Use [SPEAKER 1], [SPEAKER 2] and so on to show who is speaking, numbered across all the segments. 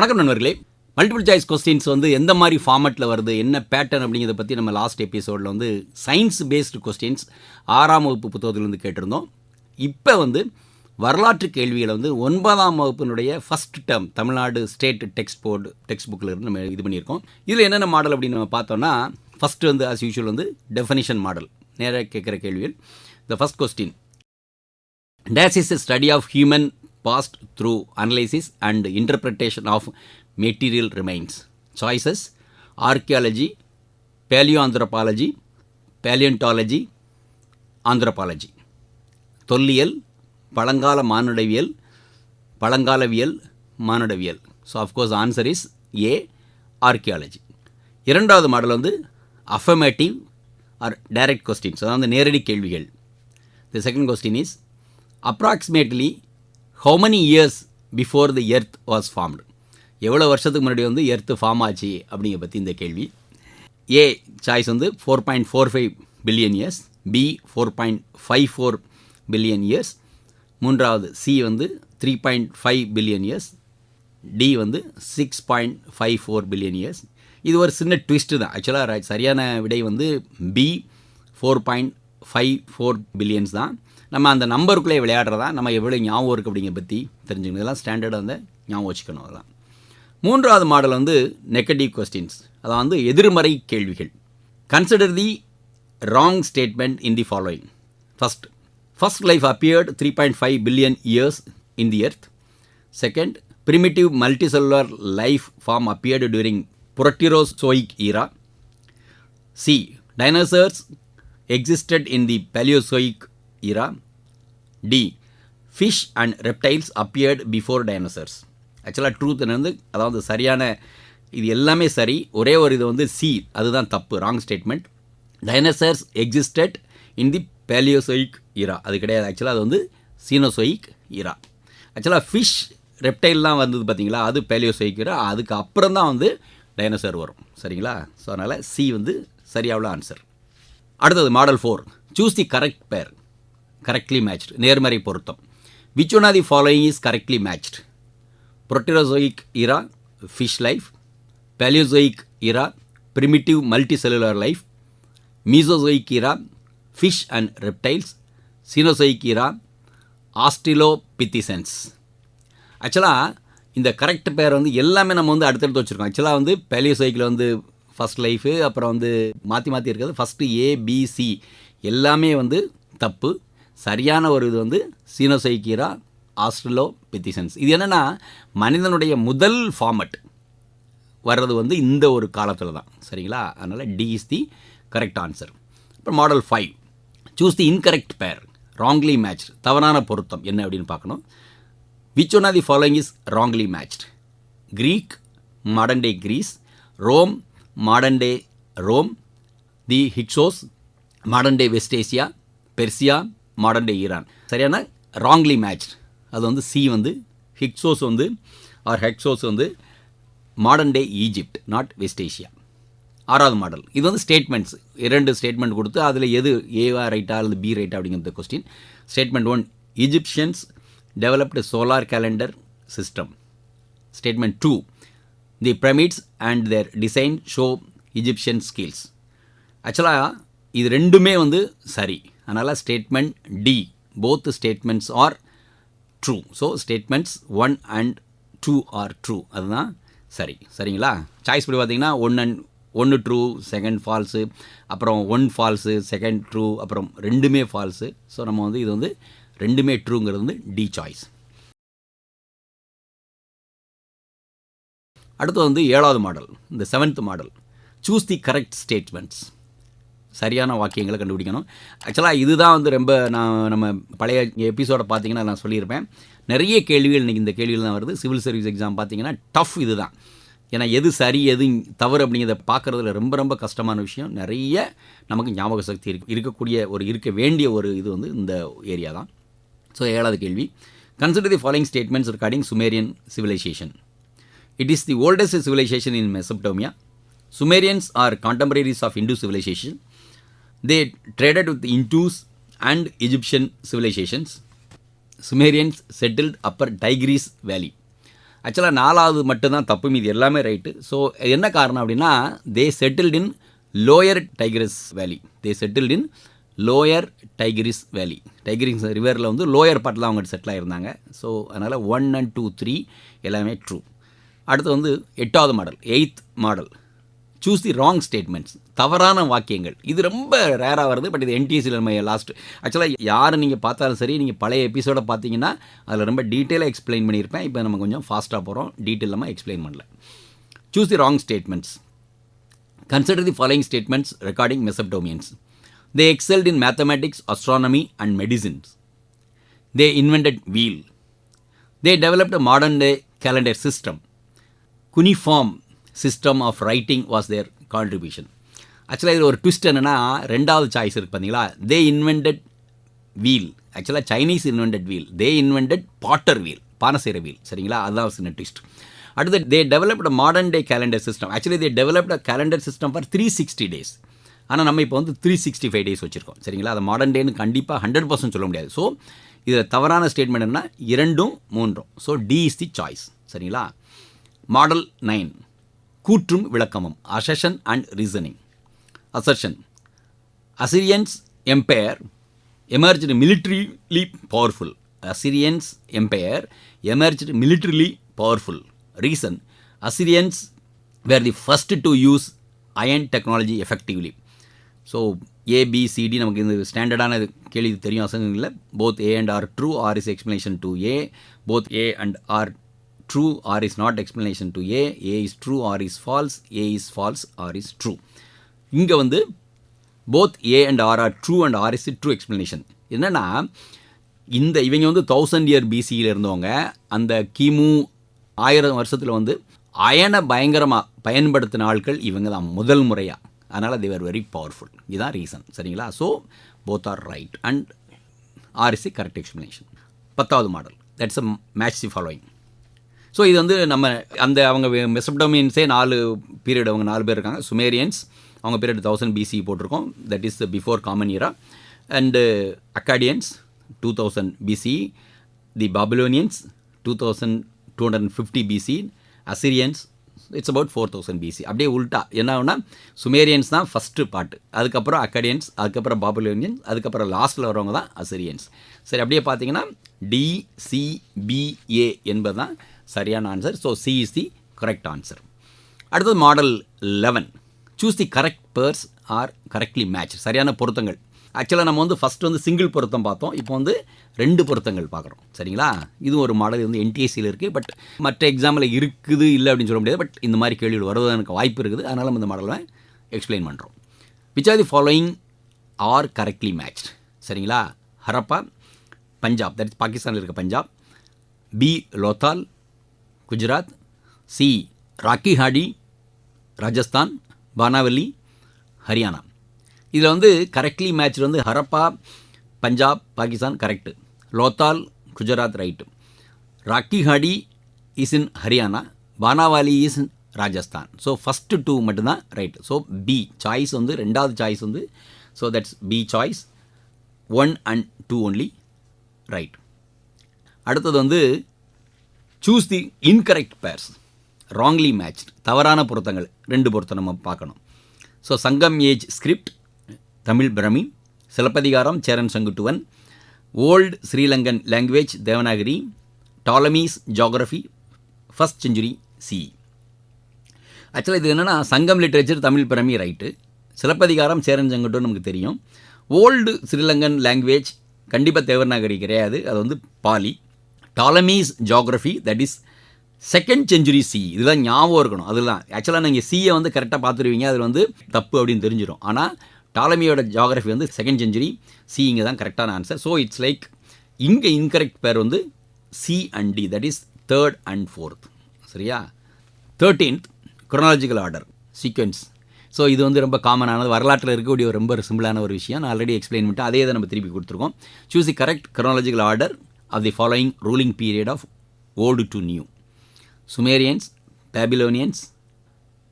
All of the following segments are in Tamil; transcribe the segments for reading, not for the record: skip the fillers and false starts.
[SPEAKER 1] வணக்கம் நண்பர்களே. மல்டிபிள் சாய்ஸ் கொஸ்டின்ஸ் வந்து எந்த மாதிரி ஃபார்மேட்டில் வருது, என்ன பேட்டர்ன் அப்படிங்கிறத பற்றி நம்ம லாஸ்ட் எபிசோடில் வந்து சயின்ஸ் பேஸ்டு கொஸ்டின்ஸ் 6ஆம் வகுப்பு புத்தகத்திலேருந்து கேட்டிருந்தோம். இப்போ வந்து வரலாற்று கேள்விகளை வந்து 9ஆம் வகுப்பினுடைய first term Tamil Nadu state text புக்கில் இருந்து நம்ம இது பண்ணியிருக்கோம். இதில் என்னென்ன மாடல் அப்படின்னு நம்ம பார்த்தோன்னா, ஃபஸ்ட்டு வந்து ஆஸ் யூஷுவல் வந்து டெஃபனிஷன் மாடல், நேராக கேட்குற கேள்விகள். The first question, this is a study of human passed through analysis and interpretation of material remains. Choices: archaeology, paleoanthropology, paleontology, anthropology. தொல்லியல், பழங்கால மானுடவியல், பழங்காலவியல், மானுடவியல். So of course answer is a, archaeology. இரண்டாவது மாடல் வந்து அஃபர்மேட்டிவ் ஆர் டைரக்ட் கொஸ்டின்ஸ், அதாவது நேரடி கேள்விகள். The second question is approximately how many years before the earth was formed? எவ்வளோ வருஷத்துக்கு முன்னாடி வந்து எர்த்து ஃபார்ம் ஆச்சு அப்படிங்கிற பற்றி இந்த கேள்வி. ஏ சாய்ஸ் வந்து 4.45 billion years, B 4.54 billion years, மூன்றாவது சி வந்து 3.5 பில்லியன் இயர்ஸ், டி வந்து 6.54 பில்லியன் இயர்ஸ். இது ஒரு சின்ன ட்விஸ்ட்டு தான். ஆக்சுவலாக சரியான விடை வந்து பி 4.54 பில்லியன்ஸ் தான். நம்ம அந்த நம்பருக்குள்ளே விளையாடுறதா நம்ம எவ்வளோ ஞாபகம் இருக்குது அப்படிங்கிற பற்றி தெரிஞ்சுக்கணும். இதெல்லாம் ஸ்டாண்டர்டாக வந்து ஞாபகம் வச்சுக்கணும். அதெல்லாம். மூன்றாவது மாடல் வந்து நெகட்டிவ் கொஸ்டின்ஸ், அதான் வந்து எதிர்மறை கேள்விகள். Consider the wrong statement in the following. First life appeared 3.5 billion years in the earth. Second, primitive multicellular life form appeared during Proterozoic era. C, dinosaurs existed in the Paleozoic era. D, fish and reptiles appeared before dinosaurs. ஆக்சுவலாக ட்ரூத் வந்து, அதாவது சரியான இது எல்லாமே சரி, ஒரே ஒரு இது வந்து சி, அதுதான் தப்பு, ராங் ஸ்டேட்மெண்ட். டைனோசர்ஸ் எக்ஸிஸ்டட் இன் தி பேலியோசோயிக் இரா, அது கிடையாது. ஆக்சுவலாக அது வந்து சீனோசோயிக் இரா. ஆக்சுவலாக ஃபிஷ் ரெப்டைல்லாம் வந்தது பார்த்தீங்களா, அது பேலியோசோயிக் இரா. அதுக்கு அப்புறம் தான் வந்து டைனோசர் வரும். சரிங்களா? ஸோ அதனால் சி வந்து சரியாவுள்ள ஆன்சர். அடுத்தது model 4, choose the correct pair, correctly matched, நேர்மறை பொருத்தம். Which one are the following is correctly matched? Proterozoic era, fish life. Palaeozoic era, primitive multicellular life. Mesozoic era, fish and reptiles. Cenozoic era, australopithecines. ஆக்சுவலாக இந்த கரெக்ட் பேர் வந்து எல்லாமே நம்ம வந்து அடுத்தடுத்து வச்சுருக்கோம். ஆக்சுவலாக வந்து பேலியோசோயிக்கில் வந்து ஃபஸ்ட் லைஃபு, அப்புறம் வந்து மாற்றி இருக்கிறது ஃபஸ்ட்டு ஏபிசி எல்லாமே வந்து தப்பு. சரியான ஒரு இது வந்து சீனோசைக்கீரா, ஆஸ்ட்ரலோபித்திசன்ஸ். இது என்னென்னா மனிதனுடைய முதல் ஃபார்மட் வர்றது வந்து இந்த ஒரு காலத்தில் தான். சரிங்களா? அதனால் D is the correct answer. அப்புறம் model 5, choose the incorrect pair, wrongly matched, தவறான பொருத்தம் என்ன அப்படின்னு பார்க்கணும். Which one are the following is wrongly matched? Greek, modern day Greece. Rome, modern day Rome. The Hyksos, modern day West Asia. Persia, modern day Iran. சரியான ராங்லி மேட்ச்டு அது வந்து சி வந்து ஹிக்ஸோஸ் வந்து ஹெக்ஸோஸ் வந்து modern day Egypt, not West Asia. ஆறாவது மாடல், இது வந்து ஸ்டேட்மெண்ட்ஸ், 2 ஸ்டேட்மெண்ட் கொடுத்து அதில் எது ஏவா ரைட்டா அல்லது பி ரைட்டா அப்படிங்கிறது question. Statement 1, Egyptians developed solar calendar system. Statement 2, the pyramids and their design show Egyptian skills. ஆக்சுவலாக இது ரெண்டுமே வந்து சரி. அதனால் statement D, both statements are true. So statements 1 and 2 are true, அதுதான் சரி. சரிங்களா? சாய்ஸ் படி பார்த்தீங்கன்னா 1 ட்ரூ, செகண்ட் ஃபால்ஸு, அப்புறம் 1 ஃபால்ஸு, செகண்ட் ட்ரூ, அப்புறம் 2மே ஃபால்ஸு. ஸோ நம்ம வந்து இது வந்து 2மே ட்ரூங்கிறது வந்து டி சாய்ஸ். அடுத்து வந்து 7வது மாடல், இந்த 7th model, choose the correct statements, சரியான வாக்கியங்களை கண்டுபிடிக்கணும். ஆக்சுவலாக இதுதான் வந்து ரொம்ப நம்ம பழைய எபிசோடை பார்த்தீங்கன்னா நான் சொல்லியிருப்பேன், நிறைய கேள்விகள் இன்றைக்கி இந்த கேள்விகள் தான் வருது. சிவில் சர்வீஸ் எக்ஸாம் பார்த்தீங்கன்னா டஃப் இது தான். ஏன்னா எது சரி எது தவறு அப்படிங்கிறத பார்க்குறதுல ரொம்ப ரொம்ப கஷ்டமான விஷயம். நிறைய நமக்கு ஞாபக சக்தி இருக்க வேண்டிய ஒரு இது வந்து இந்த ஏரியா தான். ஸோ 7வது கேள்வி, consider the following statements regarding Sumerian civilisation. It is the oldest civilisation in Mesopotamia. Sumerians are contemporaries of Indus civilization. They traded with Indus and Egyptian civilizations. Sumerians settled upper Tigris Valley. ஆக்சுவலாக 4வது மட்டும்தான் தப்பு, மீது எல்லாமே ரைட்டு. ஸோ என்ன காரணம் அப்படின்னா, தே செட்டில்ட் இன் லோயர் டைக்ரிஸ் வேலி. லோயர் டைக்ரிஸ் வேலி. டைக்ரிஸ் ரிவரில் வந்து லோயர் பார்ட்டில் அவங்க செட்டில் ஆகிருந்தாங்க. ஸோ அதனால் 1 and 2, 3 எல்லாமே ட்ரூ. அடுத்து வந்து 8வது model, 8th model, choose the wrong statements, தவறான வாக்கியங்கள். இது ரொம்ப ரேராக வருது, பட் இது என்டிஎஸ்சியில் நம்ம லாஸ்ட் ஆக்சுவலாக யார் நீங்கள் பார்த்தாலும் சரி, நீங்கள் பழைய எபிசோடை பார்த்தீங்கன்னா அதில் ரொம்ப டீட்டெயிலாக எக்ஸ்பிளைன் பண்ணியிருப்பேன். இப்போ நம்ம கொஞ்சம் ஃபாஸ்ட்டாக போகிறோம், டீட்டெயில் நம்ம எக்ஸ்பிளைன் பண்ணல. Choose the wrong statements. Consider the following statements regarding Mesopotamians. They excelled in mathematics, astronomy and medicines. They invented wheel. They developed a modern day calendar system. Cuneiform system of writing was their contribution. ஆக்சுவலாக இதில் ஒரு ட்விஸ்ட் என்னென்னா, 2வது சாய்ஸ் இருக்குது பார்த்தீங்களா, தே இன்வென்டட் வீல். ஆக்சுவலாக Chinese invented wheel, they invented potter wheel, பானை செய்கிற வீல். சரிங்களா, அதுதான் சின்ன ட்விஸ்ட். அடுத்து they developed modern day calendar system. Actually they developed a calendar system for 360 days. ஆனால் நம்ம இப்போ வந்து 365 days வச்சுருக்கோம். சரிங்களா, அதை மாடர்ன் டேன்னு கண்டிப்பாக 100% சொல்ல முடியாது. ஸோ இதில் தவறான ஸ்டேட்மெண்ட் என்ன, 2ம் 3ம். So D is the choice. சரிங்களா. மாடல் 9, கூற்றும் விளக்கமும், assertion and reasoning. Assertion. Assyrians empire emerged militarily powerful. Assyrians empire emerged militarily powerful. Reason. Assyrians were the first to use iron technology effectively. So ABCD நமக்கு இந்த ஸ்டாண்டர்டான கேள்வி தெரியும். அசங்கங்களில் both A and R true, R is explanation to A. Both A and R true, R is not explanation to A. A is true, R is false. A is false, R is true. இங்கே வந்து both A and R are true and R is true explanation. என்னென்னா, இவங்க வந்து 1000 year பிசியில் இருந்தவங்க. அந்த கிமு 1000 வருஷத்தில் வந்து அயனை பயங்கரமாக பயன்படுத்தின ஆட்கள் இவங்க தான் முதல் முறையாக. அதனால் they were very powerful. இதுதான் ரீசன். சரிங்களா. So both are right and R is the correct explanation. 10வது model, that's a match the following. So இது வந்து நம்ம அவங்க மெசப்டோமியன்ஸே 4 பீரியட், அவங்க 4 பேர் இருக்காங்க. சுமேரியன்ஸ் அவங்க பீரியட் 1000 BC போட்டிருக்கோம், that is before common era. And Akkadians 2000 BC. The Babylonians 2250 BC. Assyrians it's about 4000 BC. அப்படியே உல்ட்டா என்ன ஆகுனா, சுமேரியன்ஸ் தான் ஃபஸ்ட்டு பாட்டு, அதுக்கப்புறம் அக்காடியன்ஸ், அதுக்கப்புறம் பாபிலோனியன்ஸ், அதுக்கப்புறம் லாஸ்ட்டில் வரவங்க தான் அசிரியன்ஸ். சரி, அப்படியே பார்த்தீங்கன்னா DCBA என்பது தான் சரியான answer. So C is the correct answer. அடுத்தது model 11, choose the correct pairs are correctly match. சரியான பொருத்தங்கள். ஆக்சுவலாக நம்ம வந்து ஃபஸ்ட்டு வந்து சிங்கிள் பொருத்தம் பார்த்தோம், இப்போ வந்து 2 பொருத்தங்கள் பார்க்குறோம். சரிங்களா. இது ஒரு மாடல் வந்து என்டிஎஸ்சியில் இருக்குது, பட் மற்ற எக்ஸாமில் இருக்குது இல்லை அப்படின்னு சொல்ல முடியாது. பட் இந்த மாதிரி கேள்விகள் வருவது எனக்கு வாய்ப்பு இருக்குது, அதனால் நம்ம இந்த மாடலை எக்ஸ்பிளைன் பண்ணுறோம். Which are the following are correctly matched. சரிங்களா. ஹரப்பா பஞ்சாப், தட் இஸ் பாகிஸ்தானில் இருக்க பஞ்சாப். பி லோத்தால் குஜராத். சி ராக்கிஹாடி ராஜஸ்தான். பானாவலி ஹரியானா. இதில் வந்து கரெக்ட்லி மேட்ச் வந்து Harappa Punjab Pakistan correct. Lothal Gujarat right. Rakhigarhi is in Haryana. Banawali is in Rajasthan. So first 2 மட்டும்தான் ரைட்டு. ஸோ பி சாய்ஸ் வந்து 2வது சாய்ஸ் வந்து, so that's B choice. 1 and 2 only right. அடுத்தது வந்து choose the incorrect pairs, wrongly matched, தவறான பொருத்தங்கள் 2 பொருத்தம் நம்ம பார்க்கணும். ஸோ Sangam age script Tamil Brahmi. Silappatikaram Cheran Senguttuvan. Old Sri Lankan language Devanagari. Ptolemy's geography 1st century CE. ஆக்சுவலாக இது என்னென்னா, சங்கம் லிட்ரேச்சர் தமிழ் பிரமி ரைட்டு. சிலப்பதிகாரம் சேரன் செங்குட்டுவன் நமக்கு தெரியும். ஓல்டு ஸ்ரீலங்கன் லாங்குவேஜ் கண்டிப்பாக தேவநாகரி கிடையாது, அது வந்து Pali. Ptolemy's geography that is 2nd century CE. இதுதான் ஞாபகம் இருக்கணும். அதெல்லாம் ஆக்சுவலாக நீங்கள் சியை வந்து கரெக்டாக பார்த்துருவீங்க, அதில் வந்து தப்பு அப்படின்னு தெரிஞ்சிடும். ஆனால் டாலமியோட ஜியோகிரஃபி வந்து 2nd century CE இங்கே தான் கரெக்டான ஆன்சர். ஸோ இட்ஸ் லைக் இங்கே இன்கரெக்ட் பேர் வந்து C and D, that is 3rd and 4th. சரியா. 13th chronological order sequence. So இது வந்து ரொம்ப காமனானது, வரலாற்றில் இருக்கக்கூடிய ஒரு ரொம்ப சிம்பிளான ஒரு விஷயம். நான் ஆல்ரெடி எக்ஸ்பிளைன் பண்ணிட்டு அதே தான் நம்ம திருப்பி கொடுத்துருக்கோம். Choose the correct chronological order of the following ruling period of old to new. Sumerians, Babylonians,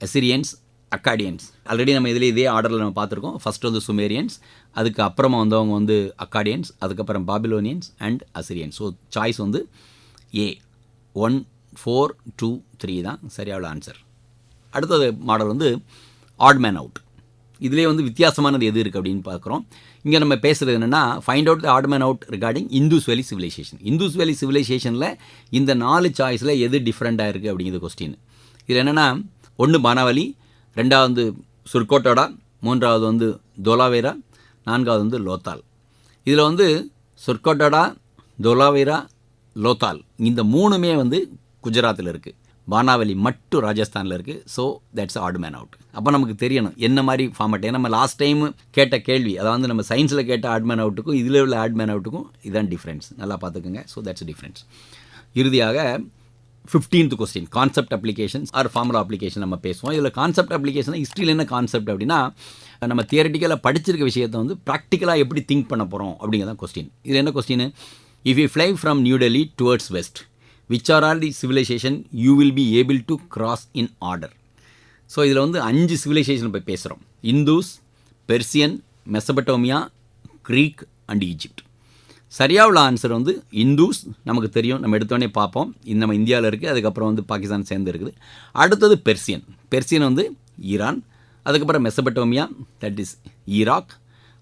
[SPEAKER 1] Assyrians, Akkadians. Already நம்ம இதில் இதே ஆர்டரில் நம்ம பார்த்துருக்கோம். ஃபஸ்ட்டு வந்து சுமேரியன்ஸ், அதுக்கு அப்புறமா வந்தவங்க வந்து அக்காடியன்ஸ், அதுக்கப்புறம் Babylonians and Assyrians. So choice வந்து A 1 4, 2, 3 தான் சரியான ஆன்சர். அடுத்தது மாடல் வந்து ஆட் மேன் அவுட். இதிலே வந்து வித்தியாசமானது எது இருக்குது அப்படின்னு பார்க்குறோம். இங்கே நம்ம பேசுகிறது என்னென்னா, find out the odd man out regarding Indus valley civilisation. Indu's வேலி சிவிலைசேஷனில் இந்த 4 சாய்ஸில் எது டிஃப்ரெண்ட்டாக இருக்குது அப்படிங்கிறது கொஸ்டின். இது என்னென்னா, 1 பானாவலி, 2வது சுர்கோட்டோடா, 3வது வந்து தோலாவேரா, 4வது வந்து லோத்தால். இதில் வந்து சுர்கோட்டோடா, தோலாவேரா, லோத்தால் இந்த 3மே வந்து குஜராத்தில் இருக்குது. பானாவலி மட்டும் ராஜஸ்தானில் இருக்குது. So that's add man out. அப்போ நமக்கு தெரியணும் என்ன மாதிரி ஃபார்மேட். ஏன்னா நம்ம லாஸ்ட் டைம் கேட்ட கேள்வி, அதாவது நம்ம சயின்ஸில் கேட்ட ஆட் மேன் அவுட்டுக்கும் இதில் உள்ள ஆட் மேன் அவுட்டுக்கும் இதுதான் டிஃப்ரென்ஸ். நல்லா பார்த்துக்குங்க. So that's difference. இறுதியாக 15th question, concept applications R formula application நம்ம பேசுவோம். இதில் கான்செப்ட் அப்ளிகேஷன் ஹிஸ்ட்ரியில் என்ன கான்செப்ட் அப்படின்னா, நம்ம தியரட்டிக்கலாக படிச்சிருக்க விஷயத்தை வந்து ப்ராக்டிக்கலாக எப்படி திங்க் பண்ண போகிறோம் அப்படிங்கிறதான் கொஸ்டின். இது என்ன question? If you fly from new Delhi towards west, which are all the civilization you will be able to cross in order. So இதில் வந்து 5 சிவிலைசேஷன் போய் பேசுகிறோம். Indus, Persian, Mesopotamia, Greek and Egypt. சரியாக உள்ள ஆன்சர் வந்து இந்தூஸ். நமக்கு தெரியும், நம்ம எடுத்தோடனே பார்ப்போம். நம்ம இந்தியாவில் இருக்குது, அதுக்கப்புறம் வந்து பாகிஸ்தான் சேர்ந்து இருக்குது. அடுத்தது பெர்சியன். பெர்சியன் வந்து ஈரான், அதுக்கப்புறம் மெசபட்டோமியா தட் இஸ் ஈராக்,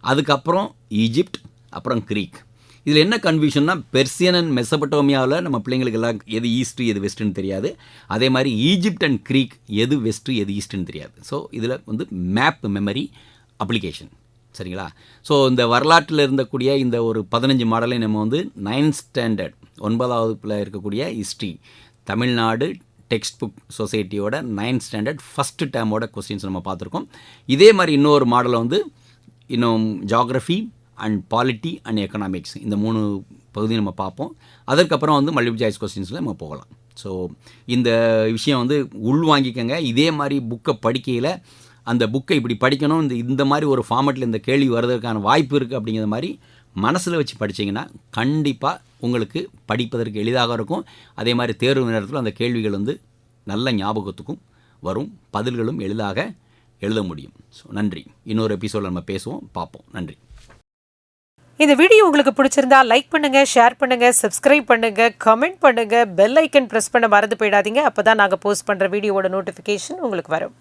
[SPEAKER 1] அதுக்கப்புறம் ஈஜிப்ட், அப்புறம் க்ரீக். இதில் என்ன கன்ஃபியூஷன்னா, பெர்சியன் அண்ட் மெசபட்டோமியாவில் நம்ம பிள்ளைங்களுக்கு எல்லாம் எது ஈஸ்ட்டு எது வெஸ்ட்டுன்னு தெரியாது. அதே மாதிரி ஈஜிப்ட் அண்ட் க்ரீக் எது வெஸ்ட்டு எது ஈஸ்ட்டுன்னு தெரியாது. ஸோ இதில் வந்து மேப் மெமரி அப்ளிகேஷன். சரிங்களா? ஸோ இந்த வரலாற்றில் இருந்தக்கூடிய இந்த ஒரு 15 மாடலை நம்ம வந்து 9th ஸ்டாண்டர்ட் 9வது வகுப்பில் இருக்கக்கூடிய ஹிஸ்ட்ரி தமிழ்நாடு டெக்ஸ்ட் புக் சொசைட்டியோட 9th ஸ்டாண்டர்ட் ஃபஸ்ட்டு டேமோட கொஸ்டின்ஸ் நம்ம பார்த்துருக்கோம். இதே மாதிரி இன்னொரு மாடலை வந்து இன்னும் geography and polity and economics இந்த 3 பகுதி நம்ம பார்ப்போம். அதற்கப்புறம் வந்து மல்டிபிள் சாய்ஸ் கொஸ்டின்ஸில் நம்ம போகலாம். ஸோ இந்த விஷயம் வந்து உள்வாங்கிக்கங்க. இதே மாதிரி புக்கை படிக்கையில் அந்த புக்கை இப்படி படிக்கணும், இந்த மாதிரி ஒரு ஃபார்மேட்டில் இந்த கேள்வி வர்றதுக்கான வாய்ப்பு இருக்குது அப்படிங்கிற மாதிரி மனசில் வச்சு படித்தீங்கன்னா கண்டிப்பாக உங்களுக்கு படிப்பதற்கு எளிதாக இருக்கும். அதே மாதிரி தேர்வு நேரத்தில் அந்த கேள்விகள் வந்து நல்ல ஞாபகத்துக்கும் வரும், பதில்களும் எளிதாக எழுத முடியும். ஸோ நன்றி. இன்னொரு எபிசோடில் நம்ம பேசுவோம், பார்ப்போம். நன்றி.
[SPEAKER 2] இந்த வீடியோ உங்களுக்கு பிடிச்சிருந்தா லைக் பண்ணுங்க, ஷேர் பண்ணுங்க, சப்ஸ்கிரைப் பண்ணுங்க, கமெண்ட் பண்ணுங்க, பெல் ஐக்கன் பிரஸ் பண்ண மறந்து போயிடாதீங்க. அப்பதான் நாங்கள் போஸ்ட் பண்ற வீடியோவோட நோட்டிஃபிகேஷன் உங்களுக்கு வரும்.